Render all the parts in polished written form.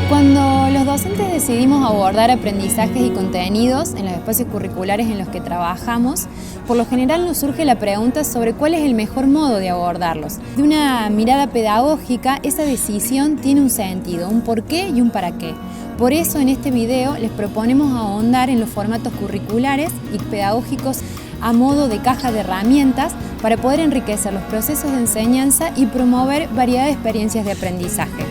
Cuando los docentes decidimos abordar aprendizajes y contenidos en los espacios curriculares en los que trabajamos, por lo general nos surge la pregunta sobre cuál es el mejor modo de abordarlos. De una mirada pedagógica, esa decisión tiene un sentido, un porqué y un para qué. Por eso en este video les proponemos ahondar en los formatos curriculares y pedagógicos a modo de caja de herramientas para poder enriquecer los procesos de enseñanza y promover variedad de experiencias de aprendizaje.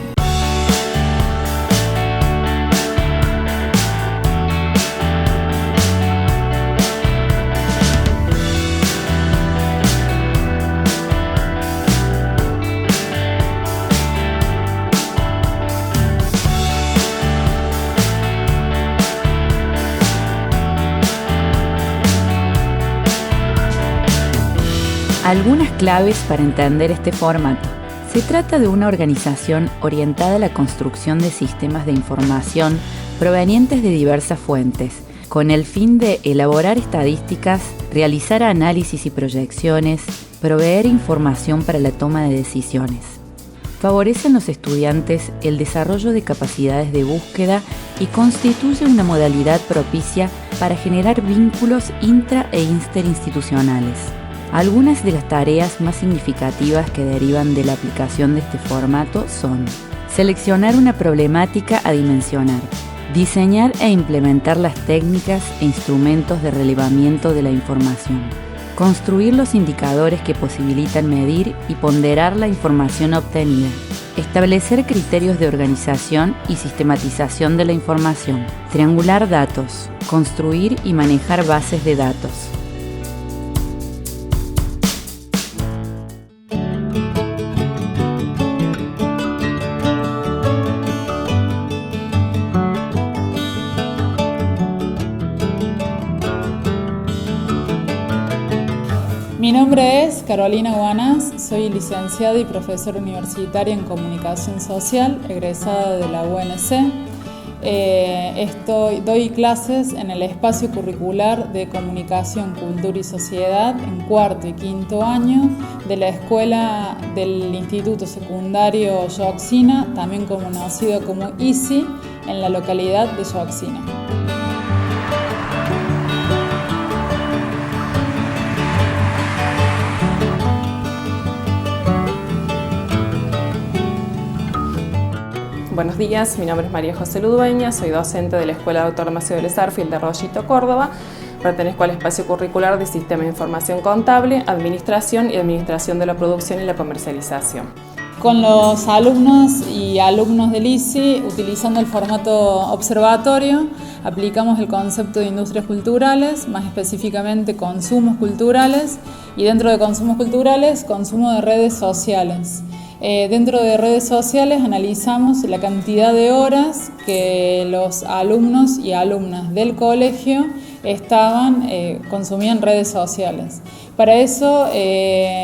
Algunas claves para entender este formato. Se trata de una organización orientada a la construcción de sistemas de información provenientes de diversas fuentes, con el fin de elaborar estadísticas, realizar análisis y proyecciones, proveer información para la toma de decisiones. Favorece en los estudiantes el desarrollo de capacidades de búsqueda y constituye una modalidad propicia para generar vínculos intra- e interinstitucionales. Algunas de las tareas más significativas que derivan de la aplicación de este formato son: seleccionar una problemática a dimensionar, diseñar e implementar las técnicas e instrumentos de relevamiento de la información, construir los indicadores que posibilitan medir y ponderar la información obtenida, establecer criterios de organización y sistematización de la información, triangular datos, construir y manejar bases de datos. Mi nombre es Carolina Guanás, soy licenciada y profesora universitaria en Comunicación Social, egresada de la UNC. Doy clases en el espacio curricular de Comunicación, Cultura y Sociedad en cuarto y quinto año de la escuela del Instituto Secundario Yoxina, también conocido como ISI, en la localidad de Yoxina. Buenos días, mi nombre es María José Ludueña, soy docente de la Escuela Dr. Macio Vélez Arfield de Rollito, Córdoba. Pertenezco al espacio curricular de Sistema de Información Contable, Administración y Administración de la Producción y la Comercialización. Con los alumnos y alumnos del ISI, utilizando el formato observatorio, aplicamos el concepto de industrias culturales, más específicamente consumos culturales, y dentro de consumos culturales, consumo de redes sociales. Dentro de redes sociales analizamos la cantidad de horas que los alumnos y alumnas del colegio consumían redes sociales. Para eso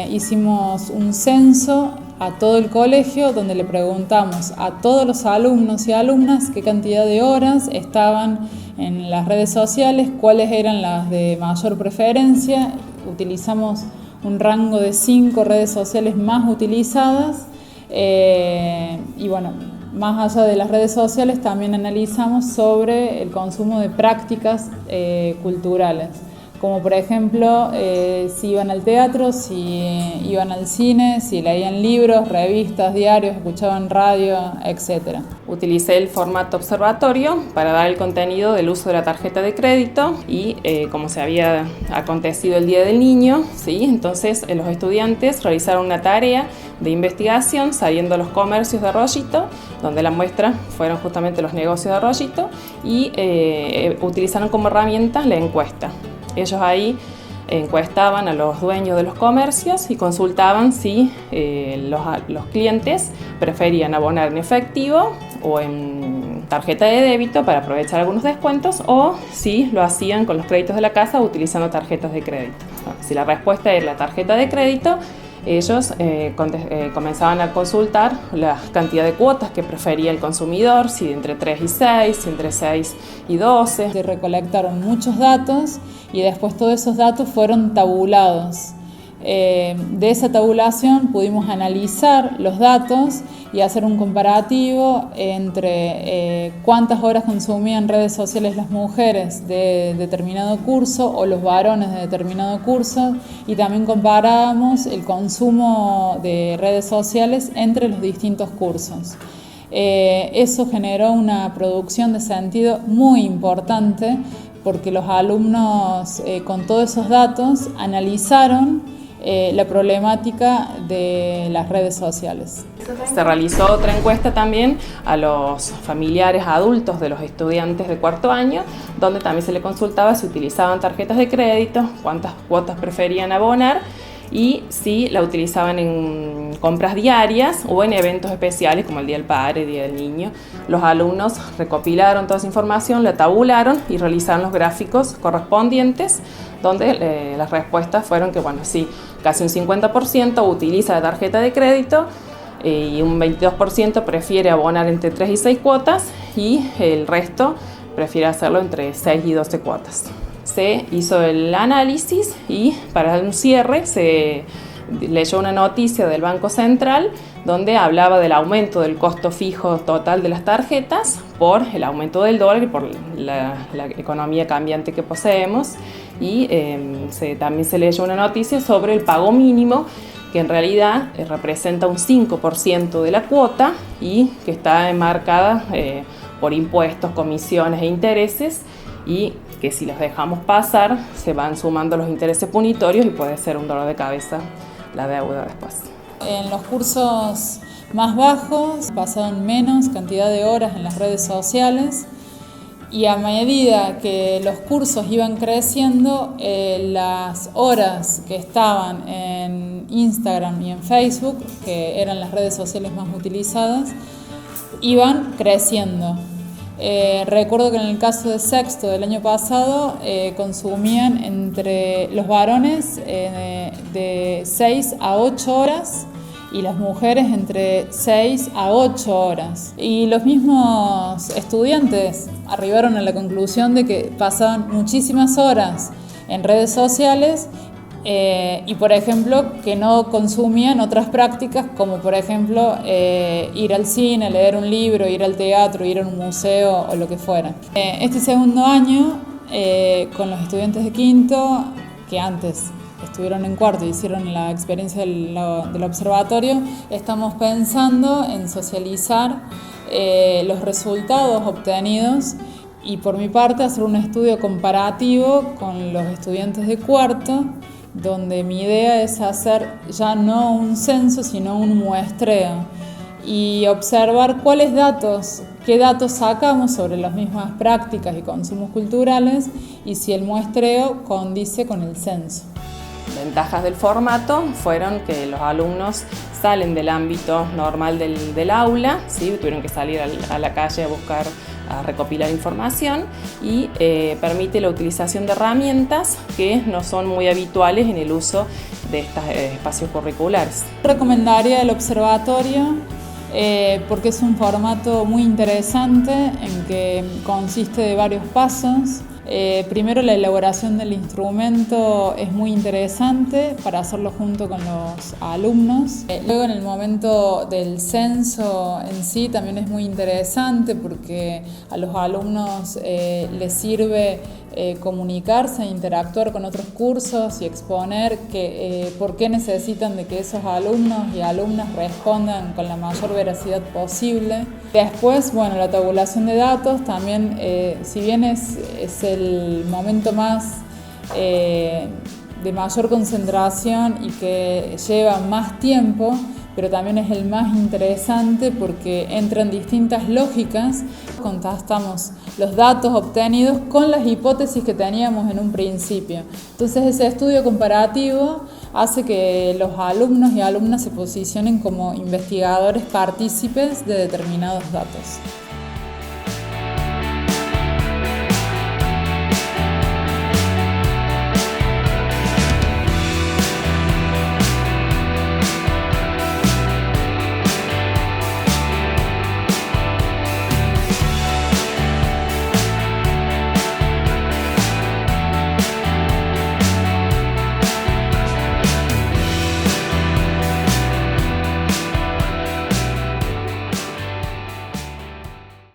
hicimos un censo a todo el colegio donde le preguntamos a todos los alumnos y alumnas qué cantidad de horas estaban en las redes sociales, cuáles eran las de mayor preferencia. Utilizamos un rango de 5 redes sociales más utilizadas y bueno, más allá de las redes sociales también analizamos sobre el consumo de prácticas culturales, como por ejemplo si iban al teatro, si iban al cine, si leían libros, revistas, diarios, escuchaban radio, etc. Utilicé el formato observatorio para dar el contenido del uso de la tarjeta de crédito y como se había acontecido el Día del Niño, ¿sí? Entonces los estudiantes realizaron una tarea de investigación saliendo a los comercios de Arroyito, donde la muestra fueron justamente los negocios de Arroyito, y utilizaron como herramienta la encuesta. Ellos ahí encuestaban a los dueños de los comercios y consultaban si los clientes preferían abonar en efectivo o en tarjeta de débito para aprovechar algunos descuentos, o si lo hacían con los créditos de la casa utilizando tarjetas de crédito. Si la respuesta era la tarjeta de crédito, ellos comenzaban a consultar la cantidad de cuotas que prefería el consumidor, si entre 3 y 6, si entre 6 y 12. Se recolectaron muchos datos y después todos esos datos fueron tabulados. De esa tabulación pudimos analizar los datos y hacer un comparativo entre cuántas horas consumían redes sociales las mujeres de determinado curso o los varones de determinado curso, y también comparábamos el consumo de redes sociales entre los distintos cursos. Eso generó una producción de sentido muy importante, porque los alumnos con todos esos datos analizaron la problemática de las redes sociales. Se realizó otra encuesta también a los familiares adultos de los estudiantes de cuarto año, donde también se les consultaba si utilizaban tarjetas de crédito, cuántas cuotas preferían abonar y si la utilizaban en compras diarias o en eventos especiales como el Día del Padre, Día del Niño. Los alumnos recopilaron toda esa información, la tabularon y realizaron los gráficos correspondientes, donde las respuestas fueron que, bueno, sí, casi un 50% utiliza la tarjeta de crédito y un 22% prefiere abonar entre 3 y 6 cuotas y el resto prefiere hacerlo entre 6 y 12 cuotas. Se hizo el análisis y para un cierre se leyó una noticia del Banco Central donde hablaba del aumento del costo fijo total de las tarjetas por el aumento del dólar y por la economía cambiante que poseemos, y también se leyó una noticia sobre el pago mínimo, que en realidad representa un 5% de la cuota y que está enmarcada por impuestos, comisiones e intereses, y que si los dejamos pasar se van sumando los intereses punitorios y puede ser un dolor de cabeza la deuda después. En los cursos más bajos pasaban menos cantidad de horas en las redes sociales, y a medida que los cursos iban creciendo, las horas que estaban en Instagram y en Facebook, que eran las redes sociales más utilizadas, iban creciendo. Recuerdo que en el caso de sexto del año pasado consumían entre los varones de 6 a 8 horas y las mujeres entre 6 a 8 horas. Y los mismos estudiantes arribaron a la conclusión de que pasaban muchísimas horas en redes sociales y, por ejemplo, que no consumían otras prácticas como, por ejemplo, ir al cine, leer un libro, ir al teatro, ir a un museo o lo que fuera. Este segundo año, con los estudiantes de quinto, que antes estuvieron en cuarto y hicieron la experiencia del observatorio, estamos pensando en socializar los resultados obtenidos y, por mi parte, hacer un estudio comparativo con los estudiantes de cuarto, donde mi idea es hacer ya no un censo, sino un muestreo y observar qué datos sacamos sobre las mismas prácticas y consumos culturales y si el muestreo condice con el censo. Ventajas del formato fueron que los alumnos salen del ámbito normal del aula, ¿sí? Tuvieron que salir a la calle a recopilar información, y permite la utilización de herramientas que no son muy habituales en el uso de estos espacios curriculares. Recomendaría el observatorio porque es un formato muy interesante en que consiste de varios pasos. Primero, la elaboración del instrumento es muy interesante para hacerlo junto con los alumnos. Luego, en el momento del censo en sí, también es muy interesante porque a los alumnos les sirve comunicarse, interactuar con otros cursos y exponer por qué necesitan de que esos alumnos y alumnas respondan con la mayor veracidad posible. Después, bueno, la tabulación de datos también, si bien es el momento más de mayor concentración y que lleva más tiempo, pero también es el más interesante porque entran distintas lógicas. Contrastamos los datos obtenidos con las hipótesis que teníamos en un principio. Entonces, ese estudio comparativo hace que los alumnos y alumnas se posicionen como investigadores partícipes de determinados datos.